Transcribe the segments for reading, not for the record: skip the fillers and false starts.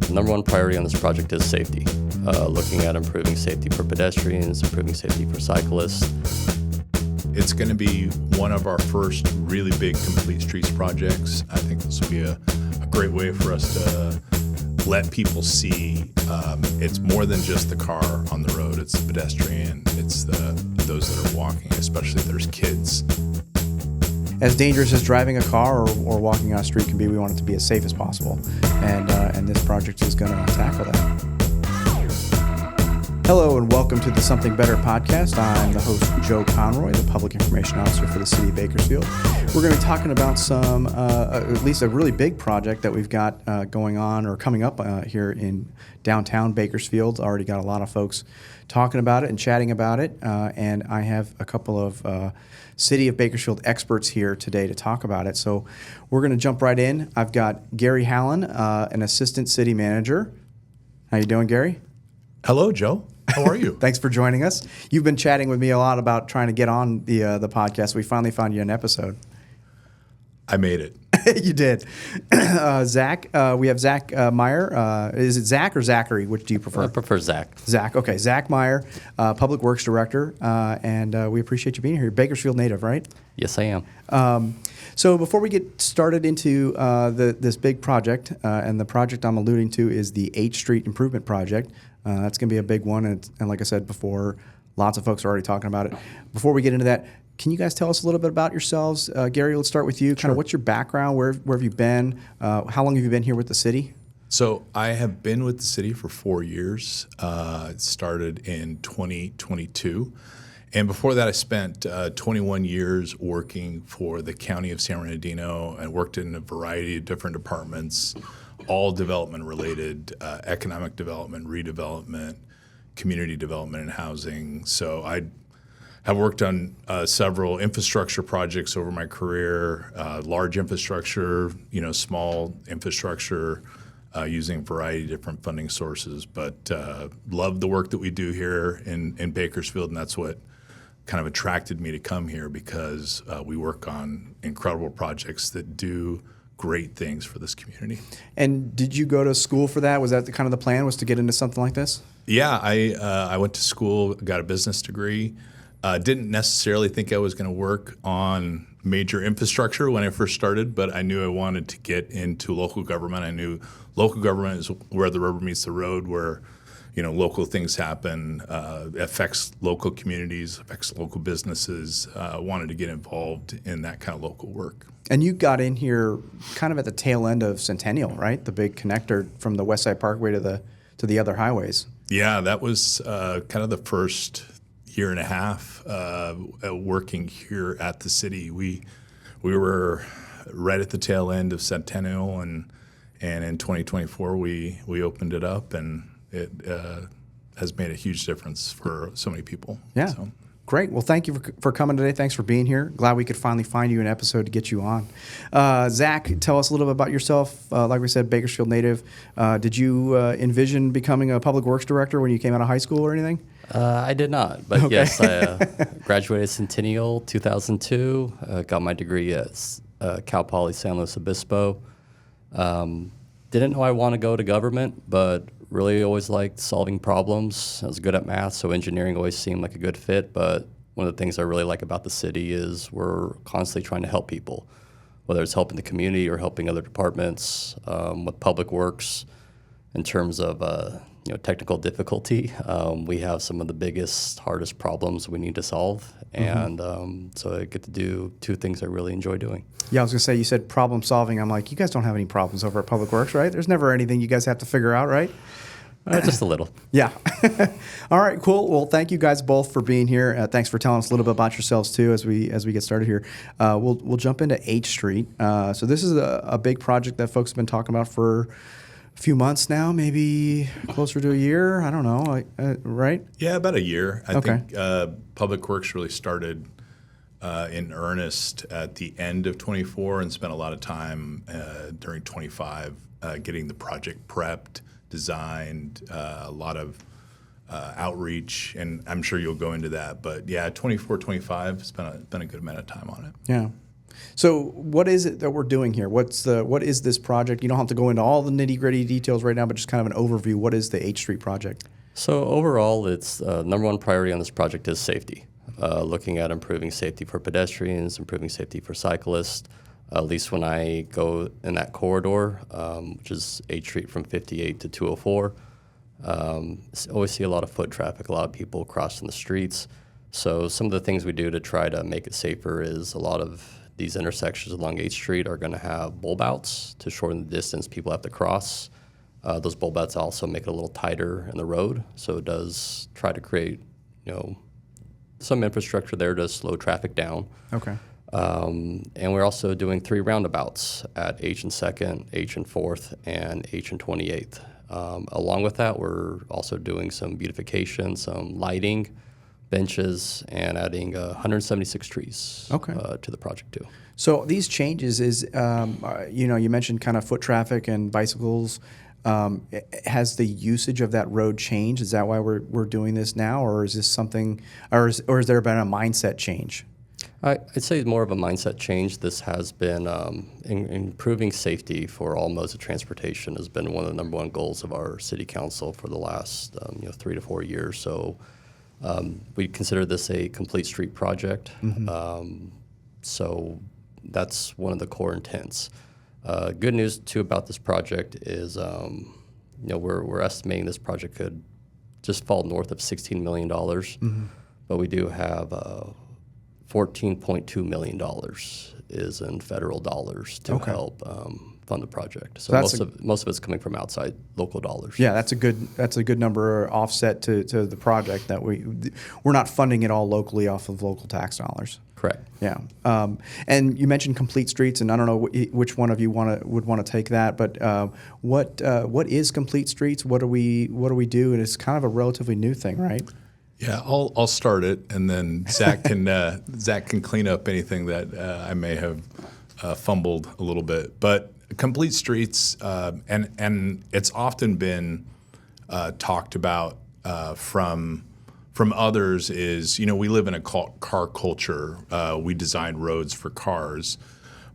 the number one priority on this project is safety. Looking at improving safety for pedestrians, improving safety for cyclists. It's going to be one of our first really big complete streets projects. I think this will be a great way for us to let people see it's more than just the car on the road. It's the pedestrian. It's those that are walking, especially if there's kids. As dangerous as driving a car or walking on a street can be, we want it to be as safe as possible. And this project is going to tackle that. Hello and welcome to the Something Better podcast. I'm the host, Joe Conroy, the Public Information Officer for the City of Bakersfield. We're going to be talking about some, at least a really big project that we've got going on or coming up here in downtown Bakersfield. Already got a lot of folks talking about it and chatting about it. And I have a couple of City of Bakersfield experts here today to talk about it. So we're going to jump right in. I've got Gary Hallen, an Assistant City Manager. How you doing, Gary? Hello, Joe. How are you? Thanks for joining us. You've been chatting with me a lot about trying to get on the podcast. We finally found you an episode. I made it. You did. Zach, we have Zach Meyer. Is it Zach or Zachary? Which do you prefer? I prefer Zach. Zach. Okay. Zach Meyer, Public Works Director. And we appreciate you being here. Bakersfield native, right? Yes, I am. So before we get started into this big project, and the project I'm alluding to is the 8th Street Improvement Project. That's going to be a big one. And like I said before, lots of folks are already talking about it. Before we get into that, can you guys tell us a little bit about yourselves? Gary, let's start with you. Kind of what's your background? Where have you been? How long have you been here with the city? So I have been with the city for 4 years. It started in 2022. And before that, I spent 21 years working for the County of San Bernardino. I worked in a variety of different departments, all development related, economic development, redevelopment, community development, and housing. So I have worked on several infrastructure projects over my career, large infrastructure, small infrastructure, using a variety of different funding sources. But love the work that we do here in Bakersfield, and that's what kind of attracted me to come here, because we work on incredible projects that do great things for this community. And did you go to school for that? Was that kind of the plan, was to get into something like this? Yeah, I went to school, got a business degree. Didn't necessarily think I was going to work on major infrastructure when I first started, but I knew I wanted to get into local government. I knew local government is where the rubber meets the road, where local things happen, affects local communities, affects local businesses. Wanted to get involved in that kind of local work. And you got in here kind of at the tail end of Centennial, right? The big connector from the West Side Parkway to the other highways. Yeah, that was kind of the first year and a half working here at the city. We were right at the tail end of Centennial, and in 2024 we opened it up, and it has made a huge difference for so many people. Yeah. So. Great. Well, thank you for coming today. Thanks for being here. Glad we could finally find you an episode to get you on. Zach, tell us a little bit about yourself. Like we said, Bakersfield native. Did you envision becoming a public works director when you came out of high school or anything? I did not, but yes, I graduated Centennial 2002, got my degree at Cal Poly San Luis Obispo. Didn't know I want to go to government, but really always liked solving problems. I was good at math, so engineering always seemed like a good fit. But one of the things I really like about the city is we're constantly trying to help people, whether it's helping the community or helping other departments. With public works, in terms of technical difficulty, we have some of the biggest, hardest problems we need to solve. And so I get to do two things I really enjoy doing. Yeah, I was going to say, you said problem solving. I'm like, you guys don't have any problems over at Public Works, right? There's never anything you guys have to figure out, right? Just a little. Yeah. All right, cool. Well, thank you guys both for being here. Thanks for telling us a little bit about yourselves too as we get started here. We'll jump into 8th Street. So this is a big project that folks have been talking about for a few months now, maybe closer to a year. I don't know, right? Yeah, about a year. I think Public Works really started in earnest at the end of 24 and spent a lot of time during 25 getting the project prepped, designed, a lot of outreach, and I'm sure you'll go into that. But yeah, 24, 25, it's been a good amount of time on it. Yeah. So what is it that we're doing here? What is this project? You don't have to go into all the nitty-gritty details right now, but just kind of an overview. What is the H Street project? So overall, it's number one priority on this project is safety. Looking at improving safety for pedestrians, improving safety for cyclists. At least when I go in that corridor, which is H Street from 58 to 204, always see a lot of foot traffic, a lot of people crossing the streets. So some of the things we do to try to make it safer is a lot of these intersections along 8th Street are going to have bulb outs to shorten the distance people have to cross. Those bulb outs also make it a little tighter in the road, so it does try to create, some infrastructure there to slow traffic down. Okay. And we're also doing 3 roundabouts at H and 2nd, H and 4th, and H and 28th. Along with that, we're also doing some beautification, some lighting, benches, and adding 176 trees to the project too. So these changes is, you mentioned kind of foot traffic and bicycles. Has the usage of that road changed? Is that why we're doing this now, or is this something, or has there been a mindset change? I'd say more of a mindset change. This has been improving safety for all modes of transportation has been one of the number one goals of our city council for the last 3 to 4 years. So we consider this a complete street project. So that's one of the core intents. Good news too about this project is we're estimating this project could just fall north of $16 million, but we do have $14.2 million is in federal dollars to help fund the project. So most of it's coming from outside local dollars. Yeah, that's a good number offset to the project that we're not funding it all locally off of local tax dollars. Correct. Yeah, and you mentioned complete streets, and I don't know which one of you would want to take that, but what is complete streets? What do we do? And it's kind of a relatively new thing, right? Yeah, I'll start it, and then Zach can clean up anything that I may have fumbled a little bit. But complete streets, and it's often been talked about from others is, we live in a car culture. We design roads for cars,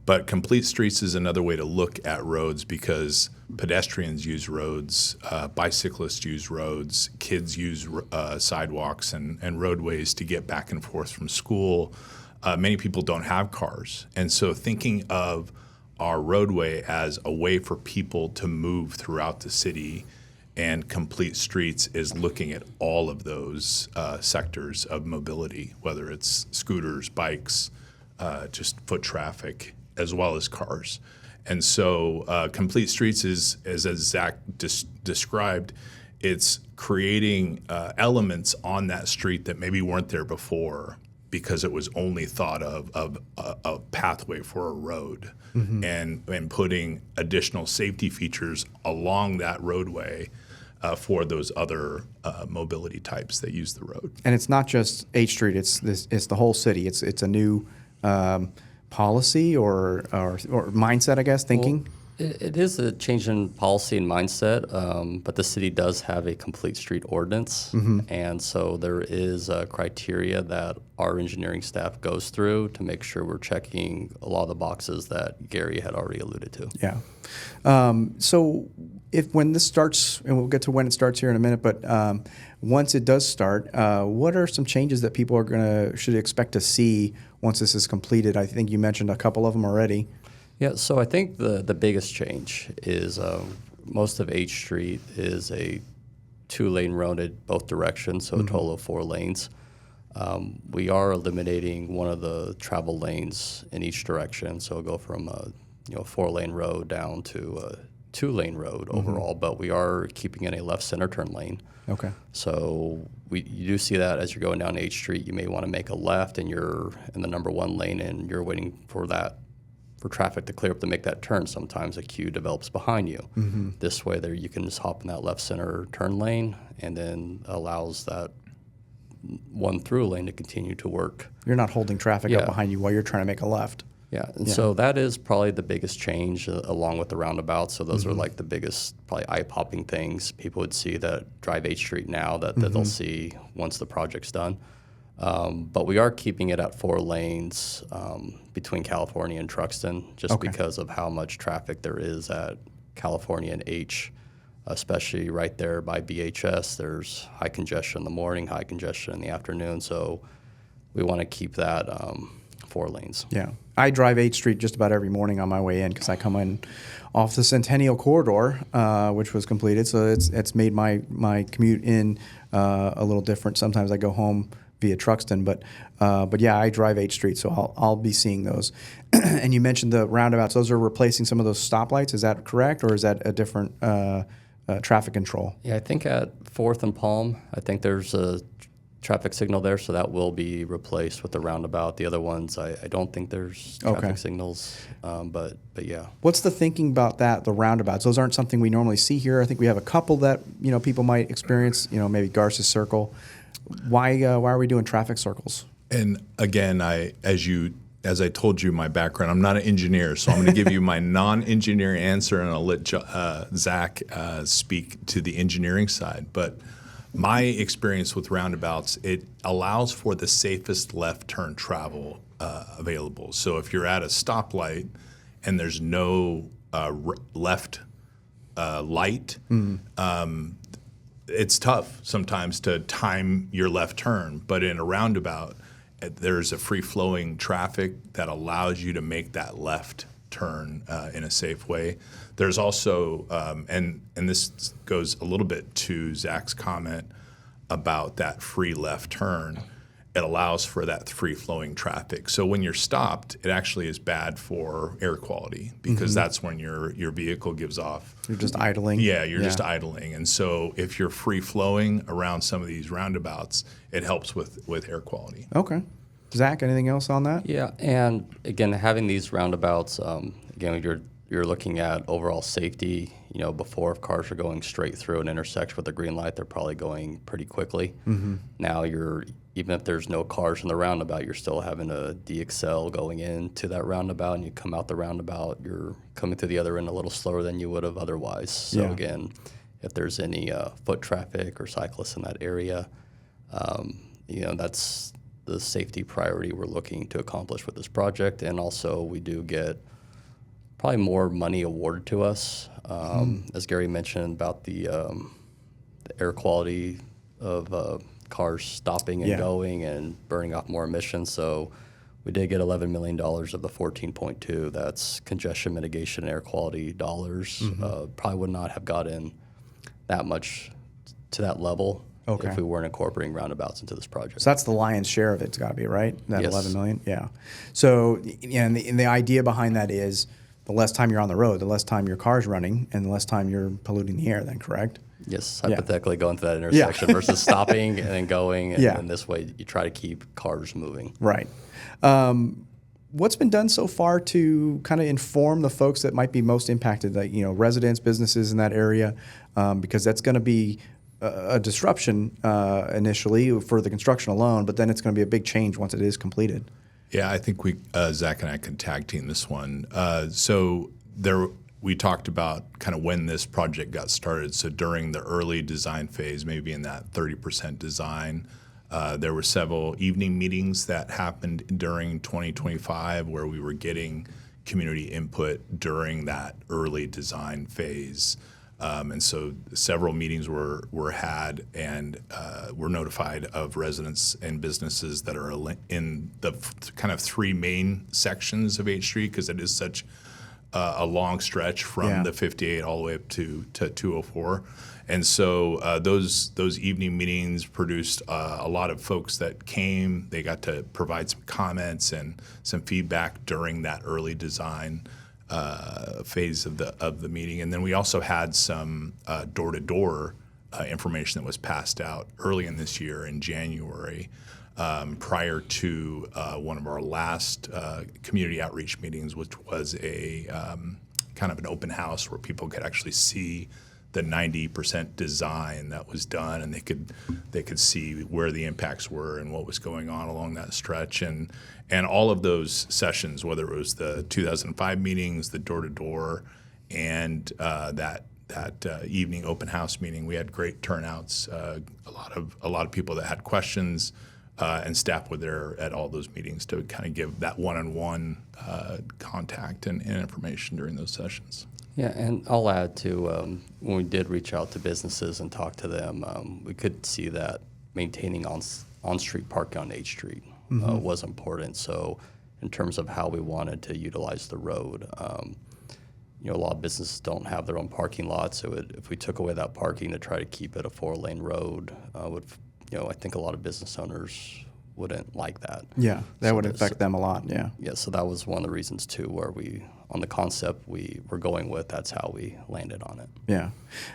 but complete streets is another way to look at roads because pedestrians use roads, bicyclists use roads, kids use sidewalks and roadways to get back and forth from school. Many people don't have cars. And so thinking of our roadway as a way for people to move throughout the city and complete streets is looking at all of those sectors of mobility, whether it's scooters, bikes, just foot traffic, as well as cars. And so complete streets is as Zach described, it's creating elements on that street that maybe weren't there before because it was only thought of a pathway for a road, and putting additional safety features along that roadway for those other mobility types that use the road. And it's not just H Street; it's the whole city. It's a new policy or mindset, I guess, thinking? Well, it is a change in policy and mindset, but the city does have a complete street ordinance, and so there is a criteria that our engineering staff goes through to make sure we're checking a lot of the boxes that Gary had already alluded to. Yeah. So when this starts, and we'll get to when it starts here in a minute, but once it does start, what are some changes that people should expect to see once this is completed? I think you mentioned a couple of them already. Yeah, so I think the biggest change is most of H Street is a 2-lane road in both directions, so a total of 4 lanes. We are eliminating one of the travel lanes in each direction, so it'll go from a 4-lane road down to a 2-lane road overall, but we are keeping in a left center turn lane. Okay. So you do see that as you're going down H Street, you may want to make a left and you're in the number 1 lane and you're waiting for traffic to clear up to make that turn. Sometimes a queue develops behind you. This way there you can just hop in that left center turn lane and then allows that 1 through lane to continue to work. You're not holding traffic up behind you while you're trying to make a left. Yeah, and so that is probably the biggest change along with the roundabout. So those are like the biggest, probably eye-popping things people would see that drive H Street now that they'll see once the project's done. But we are keeping it at 4 lanes between California and Truxton, just because of how much traffic there is at California and H, especially right there by BHS. There's high congestion in the morning, high congestion in the afternoon. So we want to keep that 4 lanes. Yeah. I drive 8th Street just about every morning on my way in because I come in off the Centennial Corridor, which was completed. So it's made my commute in a little different. Sometimes I go home via Truxton, but yeah, I drive 8th Street, so I'll be seeing those. And you mentioned the roundabouts; those are replacing some of those stoplights. Is that correct, or is that a different traffic control? Yeah, I think at 4th and Palm, I think there's a traffic signal there, so that will be replaced with the roundabout. The other ones, I don't think there's traffic signals, but yeah. What's the thinking about that? The roundabouts; those aren't something we normally see here. I think we have a couple that people might experience. Maybe Garces Circle. Why are we doing traffic circles? And again, as I told you, my background, I'm not an engineer, so I'm going to give you my non-engineer answer, and I'll let Zach speak to the engineering side. But my experience with roundabouts, it allows for the safest left turn travel available. So if you're at a stoplight and there's no left light, it's tough sometimes to time your left turn, but in a roundabout, there's a free-flowing traffic that allows you to make that left turn in a safe way. There's also, and this goes a little bit to Zach's comment about that free left turn, it allows for that free-flowing traffic. So when you're stopped, it actually is bad for air quality because that's when your vehicle gives off. You're just idling. Yeah, you're just idling. And so if you're free-flowing around some of these roundabouts, it helps with air quality. Okay. Zach, anything else on that? Yeah, and again, having these roundabouts, again, you're looking at overall safety. Before, if cars are going straight through an intersection with a green light, they're probably going pretty quickly. Now even if there's no cars in the roundabout, you're still having a DXL going into that roundabout, and you come out the roundabout, you're coming to the other end a little slower than you would have otherwise. So again, if there's any foot traffic or cyclists in that area, that's the safety priority we're looking to accomplish with this project. And also we do get probably more money awarded to us. As Gary mentioned about the air quality of cars stopping and going and burning off more emissions. So we did get $11 million of the 14.2. That's congestion mitigation and air quality dollars. Probably would not have gotten that much to that level if we weren't incorporating roundabouts into this project. So that's the lion's share of it. It's got to be, right? That Yes. 11 million? Yeah. So, and the idea behind that is the less time you're on the road, the less time your car's running, and the less time you're polluting the air then, correct? Yes, hypothetically going to that intersection versus stopping and then going, and this way you try to keep cars moving. Right. What's been done so far to kind of inform the folks that might be most impacted, like, residents, businesses in that area, because that's going to be a disruption initially for the construction alone, but then it's going to be a big change once it is completed. Yeah, I think Zach and I can tag team this one. We talked about kind of when this project got started. So during the early design phase, maybe in that 30% design, there were several evening meetings that happened during 2025 where we were getting community input during that early design phase. And so several meetings were had, and were notified of residents and businesses that are in the kind of 3 main sections of 8th Street, because it is such a long stretch from the 58 all the way up to 204. And so those evening meetings produced a lot of folks that came. They got to provide some comments and some feedback during that early design phase of the meeting. And then we also had some door-to-door information that was passed out early in this year in January, prior to one of our last community outreach meetings, which was a kind of an open house where people could actually see the 90% design that was done, and they could see where the impacts were and what was going on along that stretch. And all of those sessions, whether it was the 2005 meetings, the door-to-door, and that evening open house meeting, we had great turnouts. A lot of people that had questions. and staff were there at all those meetings to kind of give that one-on-one contact and information during those sessions. Yeah, and I'll add to when we did reach out to businesses and talk to them, we could see that maintaining on-street parking on H Street was important. So in terms of how we wanted to utilize the road, a lot of businesses don't have their own parking lots. So if we took away that parking to try to keep it a 4-lane road, I think a lot of business owners wouldn't like that. Yeah, that would affect them a lot, yeah. Yeah, so that was one of the reasons, too, where on the concept we were going with, that's how we landed on it. Yeah.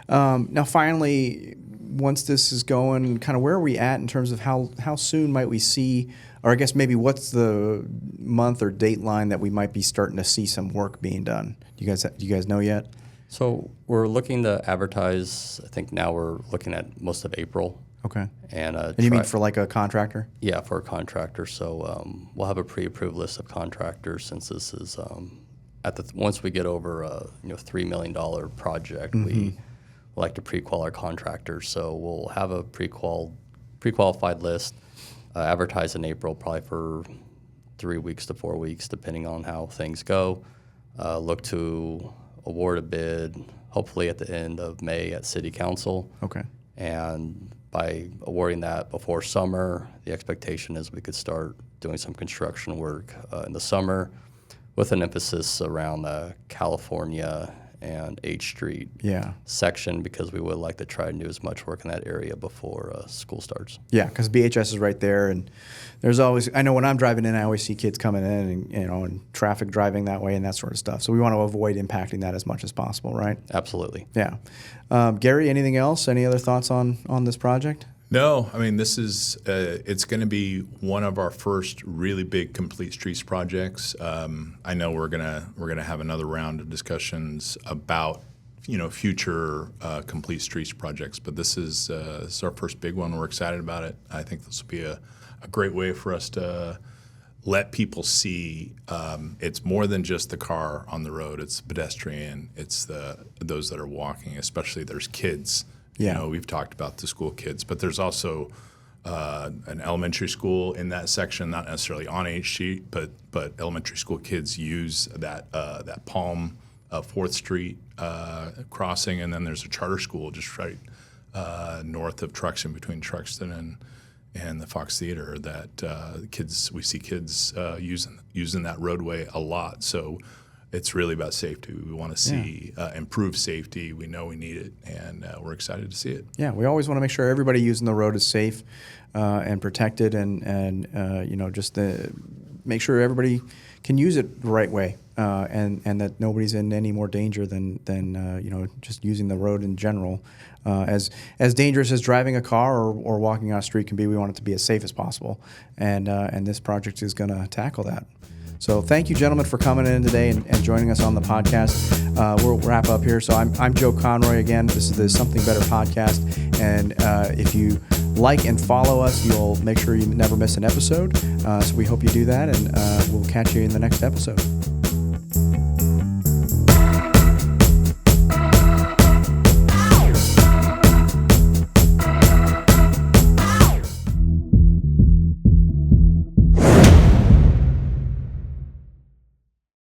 Now, finally, once this is going, kind of where are we at in terms of how soon might we see, or I guess maybe what's the month or date line that we might be starting to see some work being done? Do you guys know yet? So we're looking to advertise, I think now we're looking at most of April. Okay. And you mean for like a contractor? Yeah, for a contractor. So we'll have a pre-approved list of contractors since this is once we get over a $3 million project, we like to pre-qual our contractors. So we'll have a pre-qualified list, advertised in April, probably for 3 weeks to 4 weeks, depending on how things go. Look to award a bid, hopefully at the end of May at City Council. Okay. And by awarding that before summer, the expectation is we could start doing some construction work in the summer with an emphasis around the California and H Street section, because we would like to try and do as much work in that area before school starts. Yeah, because BHS is right there, and there's always, I know when I'm driving in, I always see kids coming in and traffic driving that way and that sort of stuff. So we want to avoid impacting that as much as possible, right? Absolutely. Yeah. Gary, anything else? Any other thoughts on this project? No, I mean, this is it's going to be one of our first really big complete streets projects. I know we're gonna have another round of discussions about future complete streets projects, but this is our first big one. We're excited about it. I think this will be a great way for us to let people see it's more than just the car on the road. It's the pedestrian. It's those that are walking. Especially there's kids. Yeah. We've talked about the school kids, but there's also an elementary school in that section, not necessarily on H Street, but elementary school kids use that Palm 4th Street crossing, and then there's a charter school just right north of Truxton, between Truxton and the Fox Theater, that we see kids using that roadway a lot. So it's really about safety. We want to see improved safety. We know we need it, and we're excited to see it. Yeah, we always want to make sure everybody using the road is safe and protected, and just to make sure everybody can use it the right way, and that nobody's in any more danger than just using the road in general. As dangerous as driving a car or walking on a street can be, we want it to be as safe as possible, and this project is going to tackle that. So thank you, gentlemen, for coming in today and joining us on the podcast. We'll wrap up here. So I'm Joe Conroy again. This is the Something Better podcast. And if you like and follow us, you'll make sure you never miss an episode. So we hope you do that, and we'll catch you in the next episode.